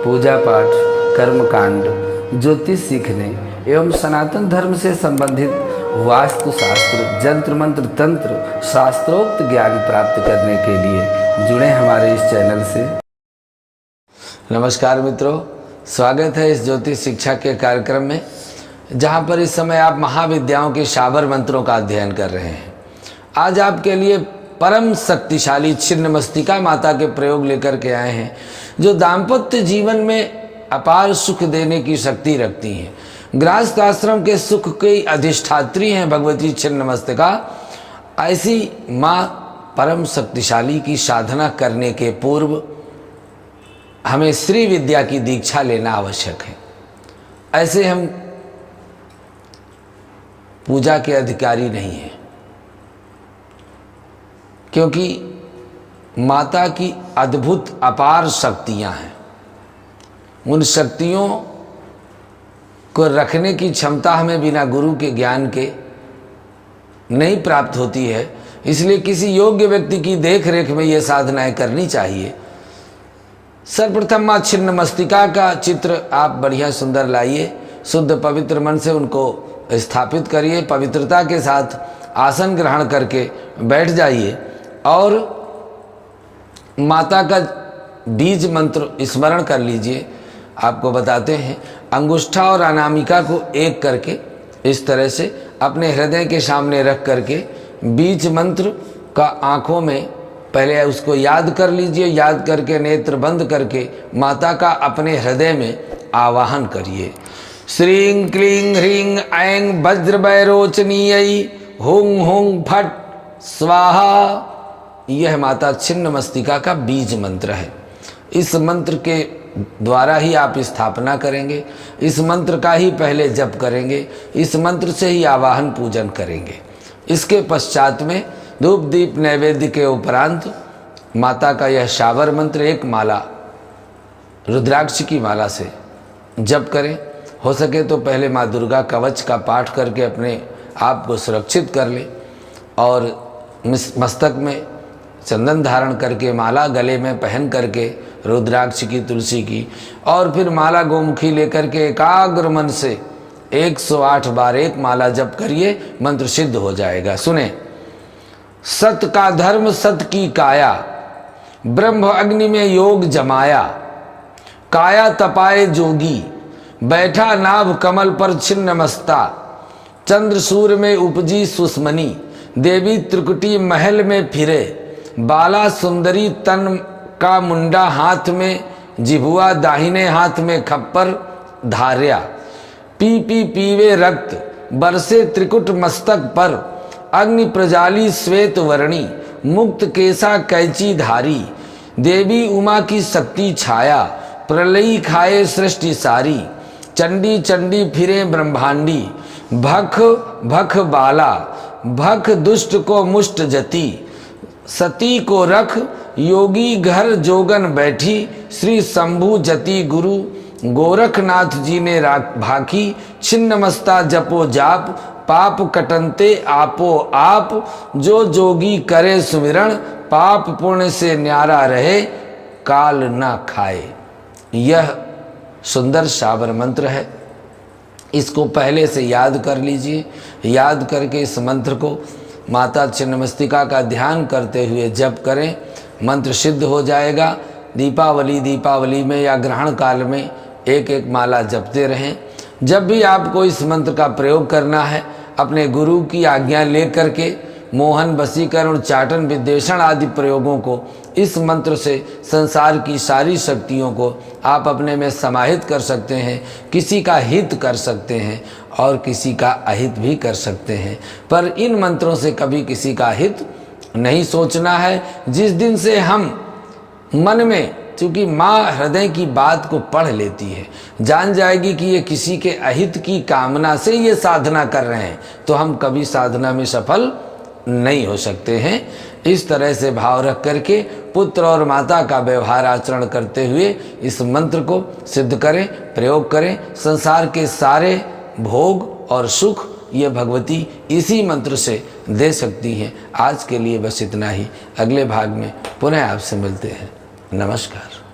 पूजा पाठ, कर्मकांड, ज्योतिष सीखने एवं सनातन धर्म से संबंधित वास्तु शास्त्र, जंत्र मंत्र, तंत्र, शास्त्रोक्त ज्ञान प्राप्त करने के लिए जुड़े हमारे इस चैनल से। नमस्कार मित्रों, स्वागत है इस ज्योतिष शिक्षा के कार्यक्रम में, जहां पर इस समय आप महाविद्याओं के शाबर मंत्रों का अध्ययन कर रहे हैं। आज आपके लिए परम शक्तिशाली छिन्नमस्तिका माता के प्रयोग लेकर के आए हैं, जो दाम्पत्य जीवन में अपार सुख देने की शक्ति रखती हैं। गृहस्थ आश्रम के सुख की अधिष्ठात्री हैं भगवती छिन्नमस्तिका। ऐसी माँ परम शक्तिशाली की साधना करने के पूर्व हमें श्री विद्या की दीक्षा लेना आवश्यक है। ऐसे हम पूजा के अधिकारी नहीं हैं, क्योंकि माता की अद्भुत अपार शक्तियां हैं। उन शक्तियों को रखने की क्षमता हमें बिना गुरु के ज्ञान के नहीं प्राप्त होती है। इसलिए किसी योग्य व्यक्ति की देख रेख में ये साधनाएं करनी चाहिए। सर्वप्रथम माँ छिन्नमस्तिका का चित्र आप बढ़िया सुंदर लाइए, शुद्ध पवित्र मन से उनको स्थापित करिए, पवित्रता के साथ आसन ग्रहण करके बैठ जाइए और माता का बीज मंत्र स्मरण कर लीजिए। आपको बताते हैं, अंगुष्ठा और अनामिका को एक करके इस तरह से अपने हृदय के सामने रख करके बीज मंत्र का आँखों में पहले उसको याद कर लीजिए। याद करके नेत्र बंद करके माता का अपने हृदय में आवाहन करिए। श्रीं क्लीं ह्रीं ऐं वज्रवैरोचनीयै हुं हुं फट स्वाहा। यह माता छिन्नमस्तिका का बीज मंत्र है। इस मंत्र के द्वारा ही आप स्थापना करेंगे, इस मंत्र का ही पहले जप करेंगे, इस मंत्र से ही आवाहन पूजन करेंगे। इसके पश्चात में धूप दीप नैवेद्य के उपरांत माता का यह शाबर मंत्र एक माला रुद्राक्ष की माला से जप करें। हो सके तो पहले माँ दुर्गा कवच का पाठ करके अपने आप को सुरक्षित कर लें और मस्तक में चंदन धारण करके माला गले में पहन करके रुद्राक्ष की, तुलसी की, और फिर माला गोमुखी लेकर के एकाग्र मन से 108 बार एक माला जप करिए, मंत्र सिद्ध हो जाएगा। सुने। सत का धर्म सत की काया, ब्रह्म अग्नि में योग जमाया, काया तपाए जोगी, बैठा नाभ कमल पर छिन्नमस्ता, चंद्र सूर्य में उपजी सुस्मनी, देवी त्रिकुटी महल में फिरे, बाला सुंदरी तन का मुंडा हाथ में जिभुआ, दाहिने हाथ में खप्पर धार्या, पी पी पीवे रक्त, बरसे त्रिकुट मस्तक पर, अग्नि प्रजाली श्वेत वर्णी, मुक्त केसा कैची धारी, देवी उमा की शक्ति छाया, प्रलयी खाए सृष्टि सारी, चंडी चंडी फिरे ब्रह्मांडी, भख भख बाला, भख दुष्ट को मुष्ट जती, सती को रख योगी घर जोगन बैठी, श्री शंभु जति गुरु गोरखनाथ जी ने भाखी, छिन्नमस्ता जपो जाप, पाप कटनते आपो आप, जो जोगी करे सुमिरण, पाप पुण्य से न्यारा रहे, काल न खाए। यह सुंदर शाबर मंत्र है। इसको पहले से याद कर लीजिए। याद करके इस मंत्र को माता छिन्नमस्तिका का ध्यान करते हुए जप करें, मंत्र सिद्ध हो जाएगा। दीपावली में या ग्रहण काल में एक एक माला जपते रहें। जब भी आपको इस मंत्र का प्रयोग करना है, अपने गुरु की आज्ञा लेकर के मोहन, वशीकरण, चाटन, विद्वेषण आदि प्रयोगों को इस मंत्र से संसार की सारी शक्तियों को आप अपने में समाहित कर सकते हैं। किसी का हित कर सकते हैं और किसी का अहित भी कर सकते हैं, पर इन मंत्रों से कभी किसी का हित नहीं सोचना है। जिस दिन से हम मन में, चूँकि माँ हृदय की बात को पढ़ लेती है, जान जाएगी कि ये किसी के अहित की कामना से ये साधना कर रहे हैं, तो हम कभी साधना में सफल नहीं हो सकते हैं। इस तरह से भाव रख करके पुत्र और माता का व्यवहार आचरण करते हुए इस मंत्र को सिद्ध करें, प्रयोग करें। संसार के सारे भोग और सुख ये भगवती इसी मंत्र से दे सकती हैं। आज के लिए बस इतना ही। अगले भाग में पुनः आपसे मिलते हैं। नमस्कार।